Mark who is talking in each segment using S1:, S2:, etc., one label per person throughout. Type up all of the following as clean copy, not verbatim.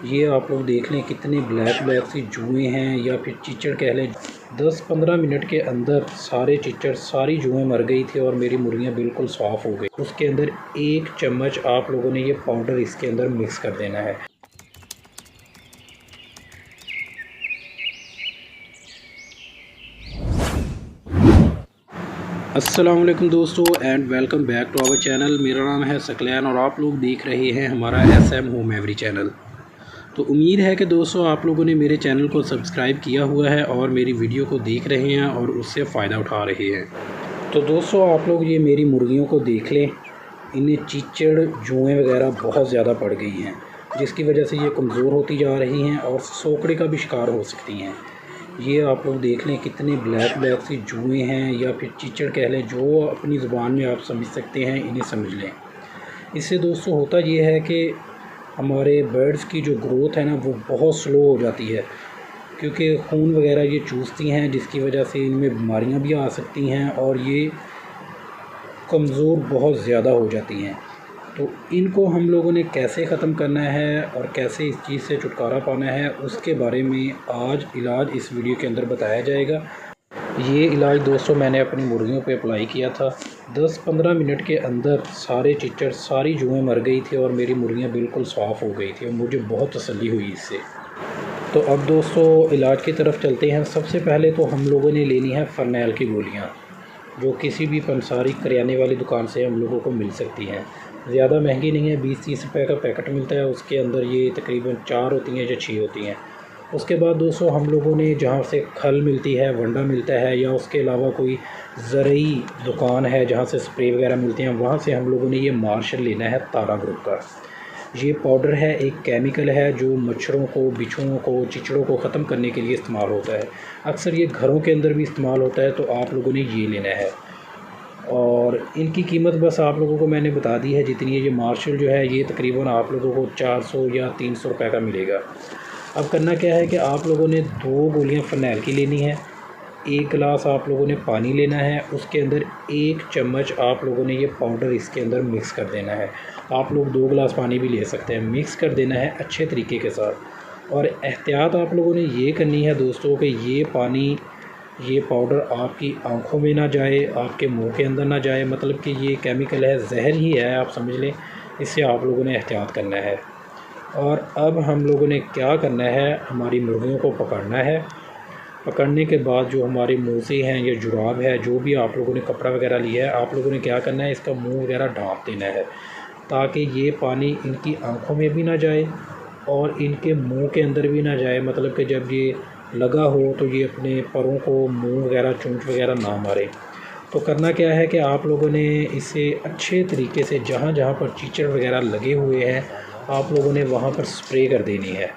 S1: ये आप लोग देख लें कितने ब्लैक ब्लैक सी जुएँ हैं या फिर चिचड़ कह लें। 10-15 मिनट के अंदर सारे चिचड़ सारी जुएँ मर गई थी और मेरी मुर्गियाँ बिल्कुल साफ़ हो गई। उसके अंदर 1 चम्मच आप लोगों ने ये पाउडर इसके अंदर मिक्स कर देना है। अस्सलाम वालेकुम दोस्तों and welcome back to our channel. मेरा नाम है सकलैन और आप लोग देख रहे हैं हमारा SM होम एवरी चैनल। तो उम्मीद है कि दोस्तों आप लोगों ने मेरे चैनल को सब्सक्राइब किया हुआ है और मेरी वीडियो को देख रहे हैं और उससे फ़ायदा उठा रहे हैं। तो दोस्तों आप लोग ये मेरी मुर्गियों को देख लें, इन्हें चिचड़ जुएँ वगैरह बहुत ज़्यादा पड़ गई हैं, जिसकी वजह से ये कमज़ोर होती जा रही हैं और सोकड़े का भी शिकार हो सकती हैं। ये आप लोग देख लें कितने ब्लैक ब्लैक सी जुएँ हैं या फिर चिचड़ कह लें, जो अपनी ज़ुबान में आप समझ सकते हैं, इन्हें समझ लें। इससे दोस्तों होता ये है कि हमारे बर्ड्स की जो ग्रोथ है ना वो बहुत स्लो हो जाती है, क्योंकि खून वगैरह ये चूसती हैं, जिसकी वजह से इनमें बीमारियां भी आ सकती हैं और ये कमज़ोर बहुत ज़्यादा हो जाती हैं। तो इनको हम लोगों ने कैसे ख़त्म करना है और कैसे इस चीज़ से छुटकारा पाना है, उसके बारे में आज इलाज इस वीडियो के अंदर बताया जाएगा। ये इलाज दोस्तों मैंने अपनी मुर्गियों पे अप्लाई किया था। 10-15 मिनट के अंदर सारे चिचड़ सारी जुएँ मर गई थी और मेरी मुर्गियाँ बिल्कुल साफ़ हो गई थी और मुझे बहुत तसल्ली हुई इससे। तो अब दोस्तों इलाज की तरफ चलते हैं। सबसे पहले तो हम लोगों ने लेनी है फ़रनैल की गोलियाँ, जो किसी भी पंसारी करियाने वाली दुकान से हम लोगों को मिल सकती हैं। ज़्यादा महंगी नहीं है, 20-30 रुपए का पैकेट मिलता है। उसके अंदर ये तकरीबन 4 होती हैं या 6 होती हैं। उसके बाद दोस्तों हम लोगों ने जहाँ से खल मिलती है, वंडा मिलता है, या उसके अलावा कोई ज़रूरी दुकान है जहाँ से स्प्रे वगैरह मिलते हैं, वहाँ से हम लोगों ने ये मार्शल लेना है तारा ग्रुप का। ये पाउडर है, एक केमिकल है जो मच्छरों को, बिच्छुओं को, चिचड़ों को ख़त्म करने के लिए इस्तेमाल होता है। अक्सर ये घरों के अंदर भी इस्तेमाल होता है, तो आप लोगों ने ये लेना है। और इनकी कीमत बस आप लोगों को मैंने बता दी है जितनी है। ये मार्शल जो है ये तकरीबन आप लोगों को 400 या 300 रुपये का मिलेगा। अब करना क्या है कि आप लोगों ने 2 गोलियां फ़रनैल की लेनी है, 1 गिलास आप लोगों ने पानी लेना है, उसके अंदर 1 चम्मच आप लोगों ने ये पाउडर इसके अंदर मिक्स कर देना है। आप लोग 2 गिलास पानी भी ले सकते हैं। मिक्स कर देना है अच्छे तरीके के साथ। और एहतियात आप लोगों ने ये करनी है दोस्तों कि ये पानी, ये पाउडर आपकी आँखों में ना जाए, आपके मुंह के अंदर ना जाए। मतलब कि ये केमिकल है, जहर ही है, आप समझ लें। इससे आप लोगों ने एहतियात करना है। और अब हम लोगों ने क्या करना है, हमारी मुर्गियों को पकड़ना है। पकड़ने के बाद जो हमारे मोज़े हैं या जुराब है, जो भी आप लोगों ने कपड़ा वगैरह लिया है, आप लोगों ने क्या करना है, इसका मुंह वगैरह ढाँप देना है, ताकि ये पानी इनकी आँखों में भी ना जाए और इनके मुंह के अंदर भी ना जाए। मतलब कि जब ये लगा हो तो ये अपने परों को, मुंह वगैरह, चोंच वगैरह ना मारे। तो करना क्या है कि आप लोगों ने इसे अच्छे तरीके से जहाँ जहाँ पर चिचड़ वगैरह लगे हुए हैं, आप लोगों ने वहाँ पर स्प्रे कर देनी है।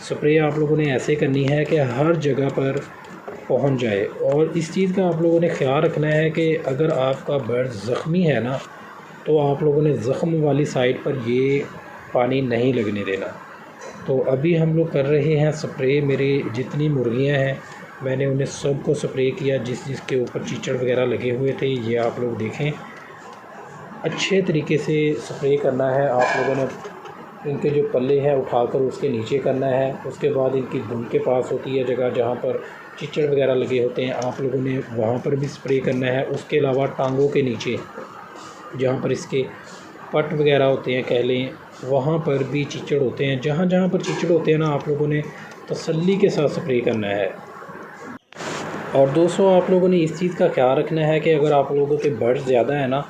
S1: स्प्रे आप लोगों ने ऐसे करनी है कि हर जगह पर पहुँच जाए। और इस चीज़ का आप लोगों ने ख्याल रखना है कि अगर आपका बर्ड ज़ख्मी है ना, तो आप लोगों ने ज़ख्म वाली साइड पर ये पानी नहीं लगने देना। तो अभी हम लोग कर रहे हैं स्प्रे। मेरी जितनी मुर्गियां हैं मैंने उन्हें सबको स्प्रे किया, जिसके ऊपर चिचड़ वगैरह लगे हुए थे। ये आप लोग देखें, अच्छे तरीके से स्प्रे करना है। आप लोगों ने इनके जो पल्ले हैं उठाकर उसके नीचे करना है। उसके बाद इनकी दुम के पास होती है जगह जहाँ पर चिचड़ वगैरह लगे होते हैं, आप लोगों ने वहाँ पर भी स्प्रे करना है। उसके अलावा टांगों के नीचे जहाँ पर इसके पट वगैरह होते हैं कह लें, वहाँ पर भी चिचड़ होते हैं। जहाँ जहाँ पर चिचड़ होते हैं ना, आप लोगों ने तसल्ली के साथ स्प्रे करना है। और दोस्तों आप लोगों ने इस चीज़ का ख्याल रखना है कि अगर आप लोगों के बर्ड्स ज़्यादा है ना,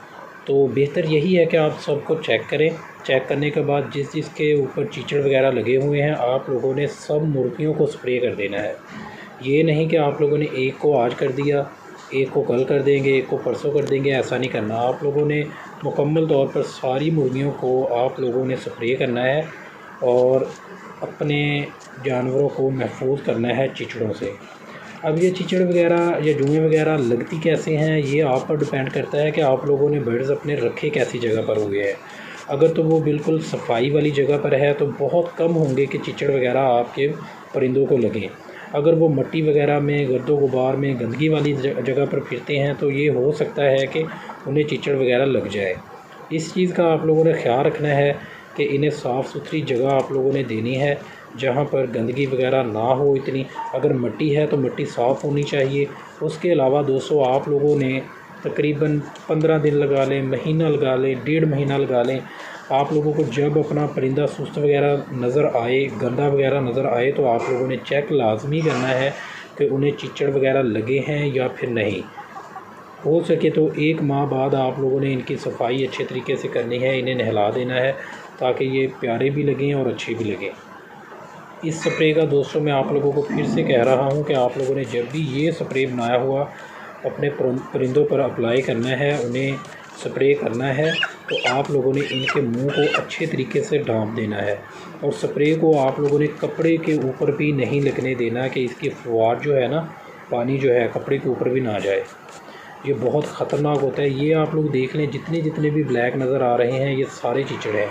S1: तो बेहतर यही है कि आप सबको चेक करें। चेक करने के बाद जिसके ऊपर चिचड़ वगैरह लगे हुए हैं, आप लोगों ने सब मुर्गियों को स्प्रे कर देना है। ये नहीं कि आप लोगों ने एक को आज कर दिया, एक को कल कर देंगे, एक को परसों कर देंगे, ऐसा नहीं करना। आप लोगों ने मुकम्मल तौर पर सारी मुर्गियों को आप लोगों ने स्प्रे करना है और अपने जानवरों को महफूज करना है चिचड़ों से। अब ये चिचड़ वगैरह या जुएँ वगैरह लगती कैसे हैं, ये आप पर डिपेंड करता है कि आप लोगों ने बर्ड्स अपने रखे कैसी जगह पर हुए हैं। अगर तो वो बिल्कुल सफाई वाली जगह पर है तो बहुत कम होंगे कि चिचड़ वगैरह आपके परिंदों को लगें। अगर वो मिट्टी वगैरह में, गर्दो गुबार में, गंदगी वाली जगह पर फिरते हैं, तो ये हो सकता है कि उन्हें चिचड़ वगैरह लग जाए। इस चीज़ का आप लोगों ने ख्याल रखना है कि इन्हें साफ़ सुथरी जगह आप लोगों ने देनी है जहाँ पर गंदगी वगैरह ना हो इतनी। अगर मिट्टी है तो मिट्टी साफ़ होनी चाहिए। उसके अलावा दोस्तों आप लोगों ने तकरीबन 15 दिन लगा लें, महीना लगा लें, 1.5 महीना लगा लें। आप लोगों को जब अपना परिंदा सुस्त वगैरह नज़र आए, गंदा वगैरह नज़र आए, तो आप लोगों ने चेक लाजमी करना है कि उन्हें चिचड़ वगैरह लगे हैं या फिर नहीं। हो सके तो 1 माह बाद आप लोगों ने इनकी सफाई अच्छे तरीके से करनी है, इन्हें नहला देना है ताकि ये प्यारे भी लगें और अच्छे भी लगें। इस स्प्रे का दोस्तों मैं आप लोगों को फिर से कह रहा हूँ कि आप लोगों ने जब भी ये स्प्रे बनाया हुआ अपने परिंदों पर अप्लाई करना है, उन्हें स्प्रे करना है, तो आप लोगों ने इनके मुंह को अच्छे तरीके से ढाँप देना है। और स्प्रे को आप लोगों ने कपड़े के ऊपर भी नहीं लगने देना कि इसकी फुहार जो है ना, पानी जो है कपड़े के ऊपर भी ना जाए। ये बहुत ख़तरनाक होता है। ये आप लोग देख लें, जितने जितने भी ब्लैक नज़र आ रहे हैं ये सारे चिचड़ हैं।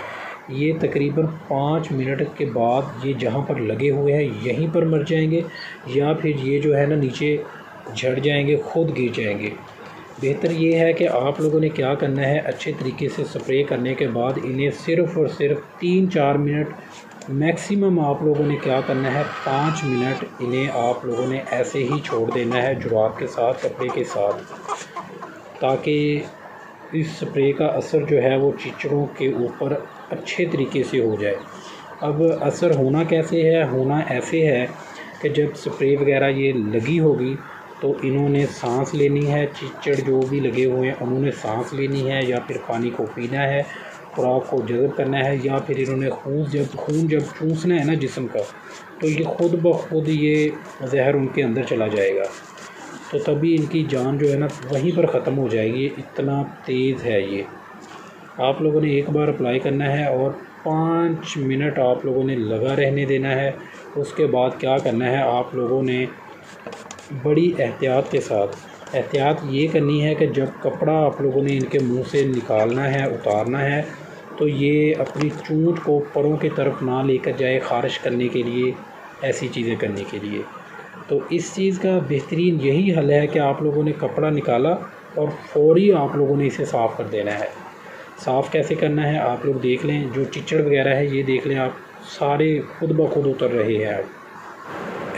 S1: ये तकरीबन 5 मिनट के बाद ये जहाँ पर लगे हुए हैं यहीं पर मर जाएंगे या फिर ये जो है ना नीचे झड़ जाएंगे, खुद गिर जाएंगे। बेहतर ये है कि आप लोगों ने क्या करना है, अच्छे तरीके से स्प्रे करने के बाद इन्हें सिर्फ़ और सिर्फ 3-4 मिनट मैक्सिमम आप लोगों ने क्या करना है, 5 मिनट इन्हें आप लोगों ने ऐसे ही छोड़ देना है जुराब के साथ, कपड़े के साथ, ताकि इस स्प्रे का असर जो है वो चिचड़ों के ऊपर अच्छे तरीके से हो जाए। अब असर होना कैसे है, होना ऐसे है कि जब स्प्रे वगैरह ये लगी होगी तो इन्होंने सांस लेनी है, चिचड़ जो भी लगे हुए हैं उन्होंने सांस लेनी है या फिर पानी को पीना है, खुराक को जज़ब करना है, या फिर इन्होंने खून जब चूसना है ना जिस्म का, तो ये ख़ुद ब खुद ये जहर उनके अंदर चला जाएगा। तो तभी इनकी जान जो है ना वहीं पर ख़त्म हो जाएगी। इतना तेज़ है ये। आप लोगों ने एक बार अप्लाई करना है और 5 मिनट आप लोगों ने लगा रहने देना है। उसके बाद क्या करना है, आप लोगों ने बड़ी एहतियात के साथ एहतियात ये करनी है कि जब कपड़ा आप लोगों ने इनके मुंह से निकालना है, उतारना है, तो ये अपनी चूंट को परों की तरफ ना लेकर जाए ख़ारिश करने के लिए, ऐसी चीज़ें करने के लिए। तो इस चीज़ का बेहतरीन यही हल है कि आप लोगों ने कपड़ा निकाला और फ़ौरी आप लोगों ने इसे साफ़ कर देना है। साफ़ कैसे करना है आप लोग देख लें, जो चिचड़ वगैरह है ये देख लें आप, सारे खुद ब खुद उतर रहे हैं।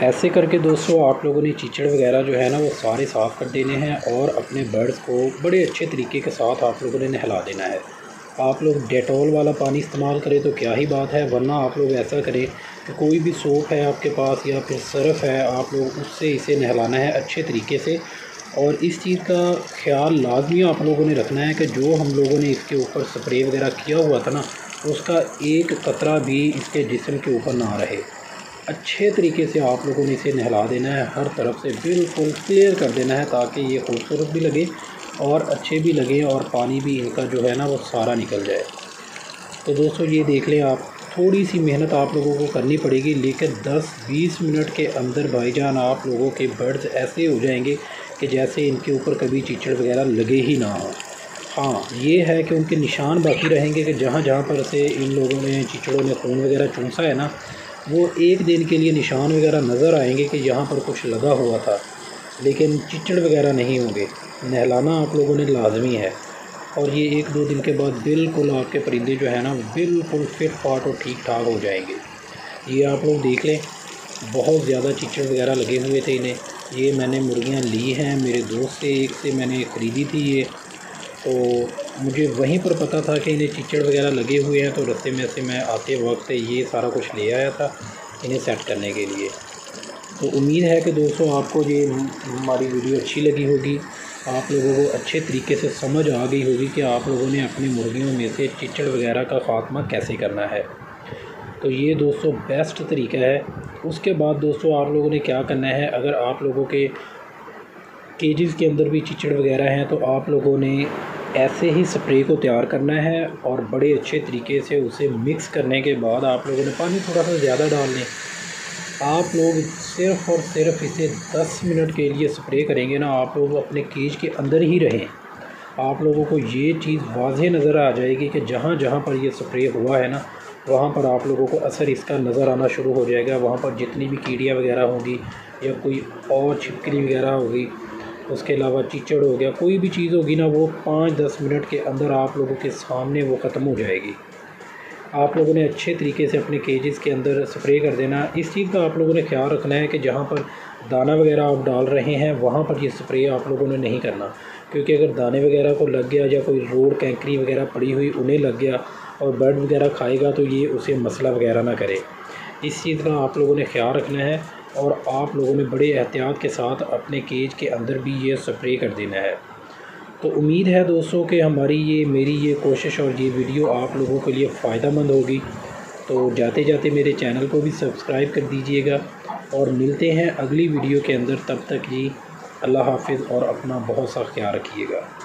S1: ऐसे करके दोस्तों आप लोगों ने चिचड़ वगैरह जो है ना वो सारे साफ़ कर देने हैं और अपने बर्ड्स को बड़े अच्छे तरीके के साथ आप लोगों ने नहला देना है। आप लोग डेटॉल वाला पानी इस्तेमाल करें तो क्या ही बात है, वरना आप लोग ऐसा करें कि कोई भी सोप है आपके पास या फिर सर्फ़ है, आप लोग उससे इसे नहलाना है अच्छे तरीके से। और इस चीज़ का ख्याल लाजमी आप लोगों ने रखना है कि जो हम लोगों ने इसके ऊपर स्प्रे वगैरह किया हुआ था ना, उसका एक कतरा भी इसके जिस्म के ऊपर ना रहे। अच्छे तरीके से आप लोगों ने इसे नहला देना है, हर तरफ से बिल्कुल क्लियर कर देना है ताकि ये खूबसूरत भी लगे और अच्छे भी लगे और पानी भी इनका जो है ना वो सारा निकल जाए। तो दोस्तों ये देख लें आप, थोड़ी सी मेहनत आप लोगों को करनी पड़ेगी, लेकिन 10-20 मिनट के अंदर भाईजान आप लोगों के बर्ड्स ऐसे हो जाएंगे कि जैसे इनके ऊपर कभी चिचड़ वगैरह लगे ही ना हो। हाँ ये है कि उनके निशान बाकी रहेंगे कि जहाँ जहाँ पर से इन लोगों ने, चिचड़ों ने खून वगैरह चूसा है ना, वो एक दिन के लिए निशान वगैरह नज़र आएंगे कि यहाँ पर कुछ लगा हुआ था, लेकिन चिचड़ वगैरह नहीं होंगे। नहलाना आप लोगों ने लाजमी है। और ये 1-2 दिन के बाद बिल्कुल आपके परिंदे जो है ना बिल्कुल फिट फाट और ठीक ठाक हो जाएंगे। ये आप लोग देख लें, बहुत ज़्यादा चिचड़ वगैरह लगे हुए थे इन्हें। ये मैंने मुर्गियाँ ली हैं मेरे दोस्त से, एक से मैंने ख़रीदी थी ये, तो मुझे वहीं पर पता था कि इन्हें चिचड़ वगैरह लगे हुए हैं, तो रास्ते में से मैं आते वक्त ये सारा कुछ ले आया था इन्हें सेट करने के लिए। तो उम्मीद है कि दोस्तों आपको ये हमारी वीडियो अच्छी लगी होगी, आप लोगों को अच्छे तरीके से समझ आ गई होगी कि आप लोगों ने अपनी मुर्गियों में से चिचड़ वगैरह का ख़ात्मा कैसे करना है। तो ये दोस्तों बेस्ट तरीका है। उसके बाद दोस्तों आप लोगों ने क्या करना है, अगर आप लोगों के केजेस के अंदर भी चिचड़ वगैरह हैं तो आप लोगों ने ऐसे ही स्प्रे को तैयार करना है और बड़े अच्छे तरीके से उसे मिक्स करने के बाद आप लोगों ने पानी थोड़ा सा ज़्यादा डाल लें। आप लोग सिर्फ़ और सिर्फ इसे 10 मिनट के लिए स्प्रे करेंगे ना, आप लोग अपने केज के अंदर ही रहें, आप लोगों को ये चीज़ वाज़ेह नज़र आ जाएगी कि जहाँ जहाँ पर ये स्प्रे हुआ है ना, वहाँ पर आप लोगों को असर इसका नज़र आना शुरू हो जाएगा। वहाँ पर जितनी भी कीड़ियाँ वगैरह होंगी या कोई और छिपकली वगैरह होगी, उसके अलावा चिचड़ हो गया, कोई भी चीज़ होगी ना, वो 5-10 मिनट के अंदर आप लोगों के सामने वो ख़त्म हो जाएगी। आप लोगों ने अच्छे तरीके से अपने केजेस के अंदर स्प्रे कर देना। इस चीज़ का आप लोगों ने ख्याल रखना है कि जहाँ पर दाना वगैरह आप डाल रहे हैं वहाँ पर ये स्प्रे आप लोगों ने नहीं करना, क्योंकि अगर दाने वगैरह को लग गया या कोई रोड कैंकरी वगैरह पड़ी हुई उन्हें लग गया और बर्ड वगैरह खाएगा तो ये उसे मसला वगैरह ना करे। इस चीज़ का आप लोगों ने ख्याल रखना है और आप लोगों ने बड़े एहतियात के साथ अपने केज के अंदर भी ये स्प्रे कर देना है। तो उम्मीद है दोस्तों कि मेरी ये कोशिश और ये वीडियो आप लोगों के लिए फ़ायदेमंद होगी। तो जाते जाते मेरे चैनल को भी सब्सक्राइब कर दीजिएगा और मिलते हैं अगली वीडियो के अंदर। तब तक जी अल्लाह हाफ़िज़ और अपना बहुत सा ख्याल रखिएगा।